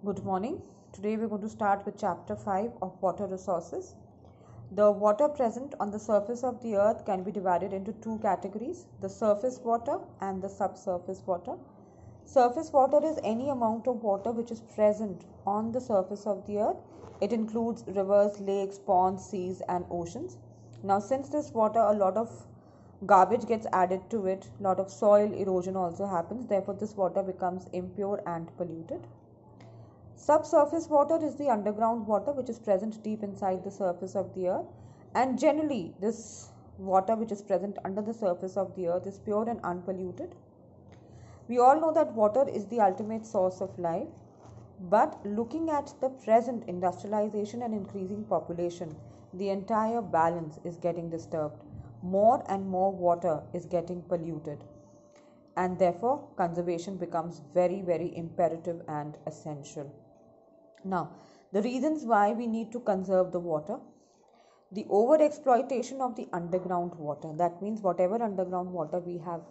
Good morning. Today we're going to start with chapter 5 of water resources. The water present on the surface of the earth can be divided into two categories, the surface water and the subsurface water. Surface water is any amount of water which is present on the surface of the earth. It includes rivers, lakes, ponds, seas and oceans. Now since this water, a lot of garbage gets added to it, a lot of soil erosion also happens, therefore this water becomes impure and polluted. Subsurface water is the underground water which is present deep inside the surface of the earth, and generally this water which is present under the surface of the earth is pure and unpolluted. We all know that water is the ultimate source of life, but looking at the present industrialization and increasing population, the entire balance is getting disturbed. More and more water is getting polluted, and therefore conservation becomes very imperative and essential. Now, the reasons why we need to conserve the water: the over exploitation of the underground water. That means whatever underground water we have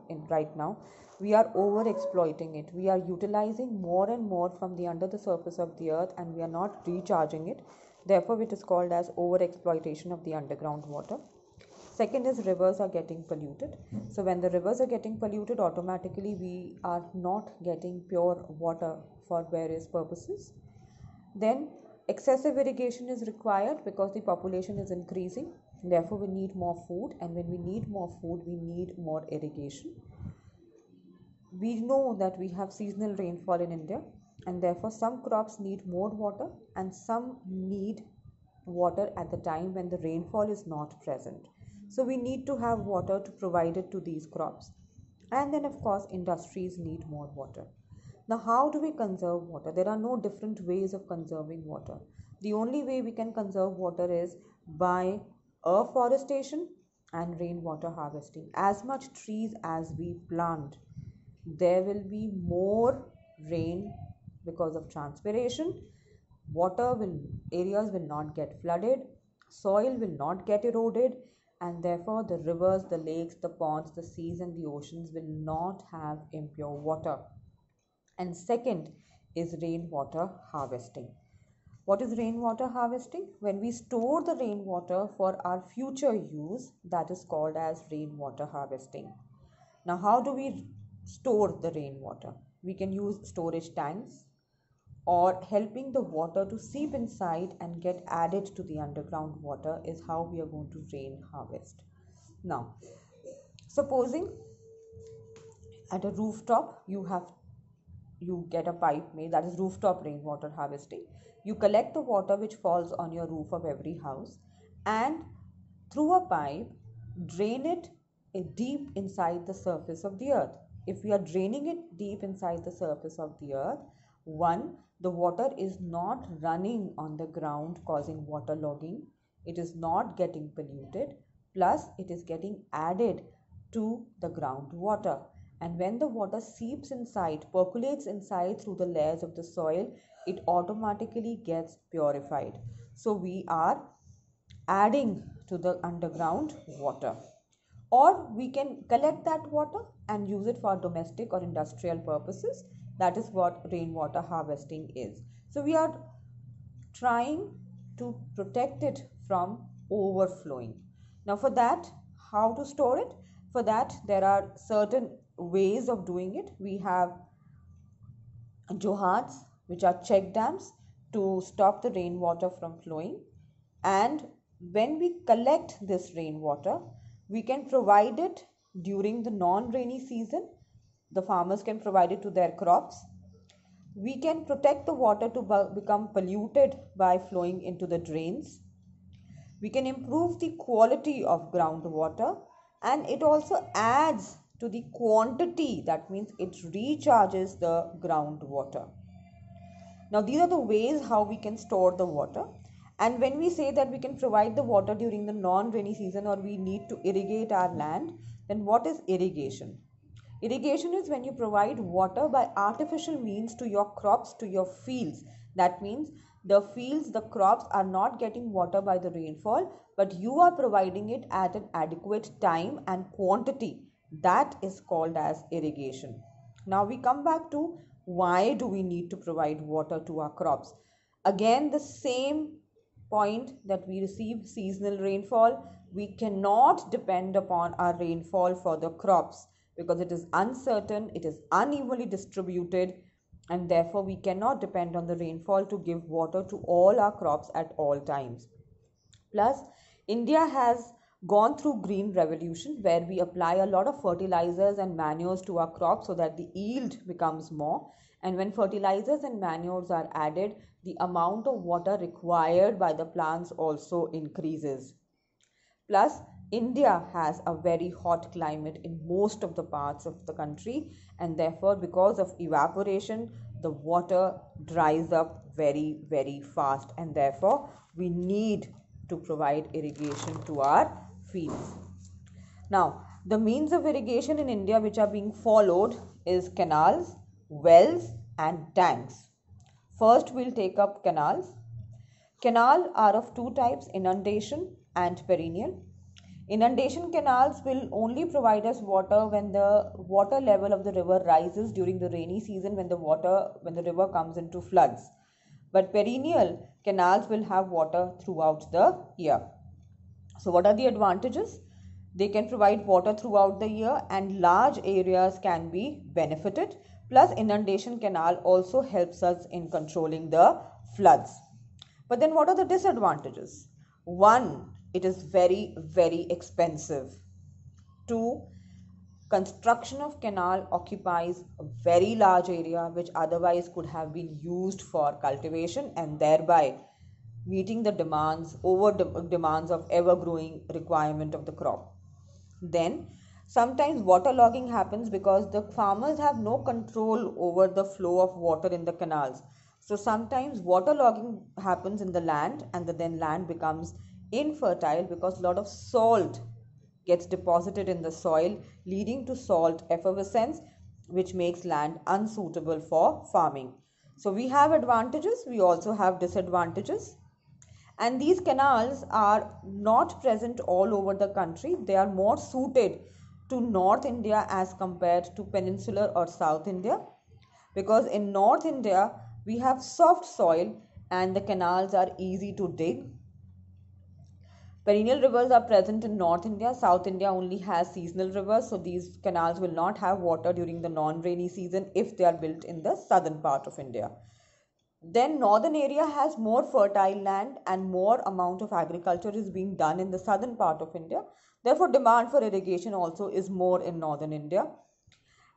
in right now, we are over exploiting it. We are utilizing more and more from the under the surface of the earth, and we are not recharging it. Therefore, it is called as over exploitation of the underground water. Second is rivers are getting polluted. So when the rivers are getting polluted, automatically we are not getting pure water for various purposes. Then excessive irrigation is required because the population is increasing. Therefore, we need more food, and when we need more food, we need more irrigation. We know that we have seasonal rainfall in India, and therefore some crops need more water and some need water at the time when the rainfall is not present. So we need to have water to provide it to these crops. And then, of course, industries need more water. Now, how do we conserve water? There are no different ways of conserving water. The only way we can conserve water is by afforestation and rainwater harvesting. As much trees as we plant, there will be more rain because of transpiration. Areas will not get flooded, soil will not get eroded, and therefore the rivers, the lakes, the ponds, the seas and the oceans will not have impure water. And second is rainwater harvesting. What is rainwater harvesting? When we store the rainwater for our future use, that is called as rainwater harvesting. Now, how do we store the rainwater? We can use storage tanks, or helping the water to seep inside and get added to the underground water is how we are going to rain harvest. Now, supposing at a rooftop you get a pipe made, that is rooftop rainwater harvesting. You collect the water which falls on your roof of every house, and through a pipe drain it deep inside the surface of the earth. If we are draining it deep inside the surface of the earth, one, the water is not running on the ground causing waterlogging, it is not getting polluted, plus it is getting added to the groundwater. And when the water seeps inside, percolates inside through the layers of the soil, it automatically gets purified. So we are adding to the underground water. Or we can collect that water and use it for domestic or industrial purposes. That is what rainwater harvesting is. So we are trying to protect it from overflowing. Now for that, how to store it? For that, there are certain ways of doing it. We have johads, which are check dams to stop the rainwater from flowing. And when we collect this rainwater, we can provide it during the non-rainy season. The farmers can provide it to their crops. We can protect the water to become polluted by flowing into the drains. We can improve the quality of groundwater, and it also adds to the quantity. That means it recharges the groundwater. Now, these are the ways how we can store the water. And when we say that we can provide the water during the non-rainy season, or we need to irrigate our land, then what is irrigation? Irrigation is when you provide water by artificial means to your crops, to your fields. That means the fields, the crops are not getting water by the rainfall, but you are providing it at an adequate time and quantity. That is called as irrigation. Now we come back to Why do we need to provide water to our crops? Again, the same point that we receive seasonal rainfall. We cannot depend upon our rainfall for the crops because it is uncertain, it is unevenly distributed, and therefore we cannot depend on the rainfall to give water to all our crops at all times. Plus, India has gone through green revolution where we apply a lot of fertilizers and manures to our crops so that the yield becomes more. And when fertilizers and manures are added, the amount of water required by the plants also increases. Plus, India has a very hot climate in most of the parts of the country, and therefore, because of evaporation, the water dries up very, very fast, and therefore, we need to provide irrigation to our fields. Now, the means of irrigation in India which are being followed is canals, wells, and tanks. First, we'll take up canals. Canals are of two types, inundation and perennial. Inundation canals will only provide us water when the water level of the river rises during the rainy season when the river comes into floods. But perennial canals will have water throughout the year. So what are the advantages? They can provide water throughout the year and large areas can be benefited. Plus, inundation canal also helps us in controlling the floods. But then what are the disadvantages? One, it is very, very expensive. Two, construction of canal occupies a very large area which otherwise could have been used for cultivation and thereby meeting the demands of ever growing requirement of the crop. Then sometimes waterlogging happens because the farmers have no control over the flow of water in the canals. So sometimes waterlogging happens in the land and then land becomes infertile because a lot of salt gets deposited in the soil, leading to salt effervescence, which makes land unsuitable for farming. So we have advantages, we also have disadvantages. And these canals are not present all over the country. They are more suited to North India as compared to Peninsular or South India. Because in North India, we have soft soil and the canals are easy to dig. Perennial rivers are present in North India. South India only has seasonal rivers, so these canals will not have water during the non-rainy season if they are built in the southern part of India. Then northern area has more fertile land and more amount of agriculture is being done in the southern part of India. Therefore, demand for irrigation also is more in northern India.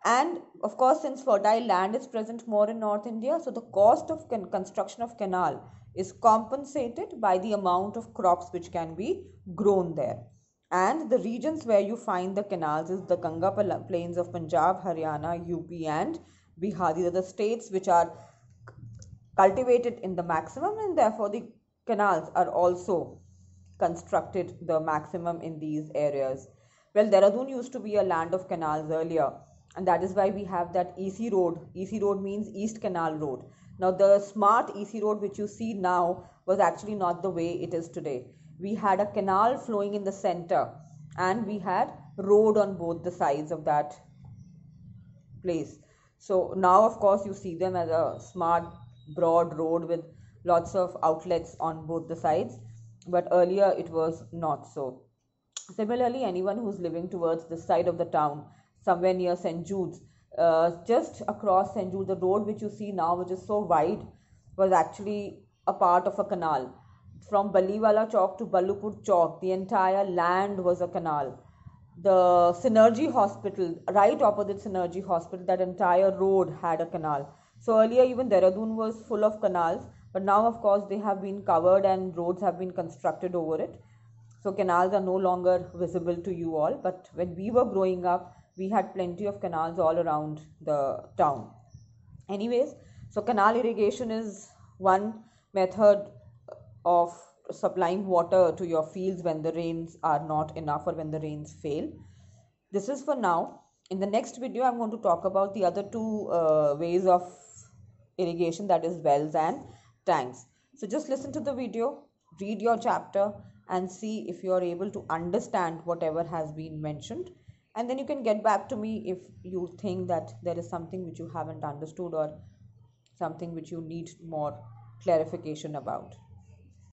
And of course, since fertile land is present more in North India, so the cost of construction of canal is compensated by the amount of crops which can be grown there. And the regions where you find the canals is the Ganga plains of Punjab, Haryana, UP and Bihar. These are the states which are cultivated in the maximum and therefore the canals are also constructed the maximum in these areas. Well, Dehradun used to be a land of canals earlier, and that is why we have that EC road. EC road means East Canal Road. Now the smart EC road which you see now was actually not the way it is today. We had a canal flowing in the center and we had road on both the sides of that place. So now of course you see them as a smart broad road with lots of outlets on both the sides, but earlier it was not so. Similarly, anyone who's living towards this side of the town, somewhere near St. Jude's, just across St. Jude, the road which you see now, which is so wide, was actually a part of a canal. From Balliwala Chowk to Ballupur Chowk, the entire land was a canal. The Synergy Hospital, right opposite Synergy Hospital, that entire road had a canal. So earlier even Dehradun was full of canals, but now of course they have been covered and roads have been constructed over it. So canals are no longer visible to you all, but when we were growing up, we had plenty of canals all around the town. Anyways, so canal irrigation is one method of supplying water to your fields when the rains are not enough or when the rains fail. This is for now. In the next video, I'm going to talk about the other two ways of irrigation, that is wells and tanks. So just listen to the video, read your chapter and see if you are able to understand whatever has been mentioned. and then you can get back to me if you think that there is something which you haven't understood or something which you need more clarification about.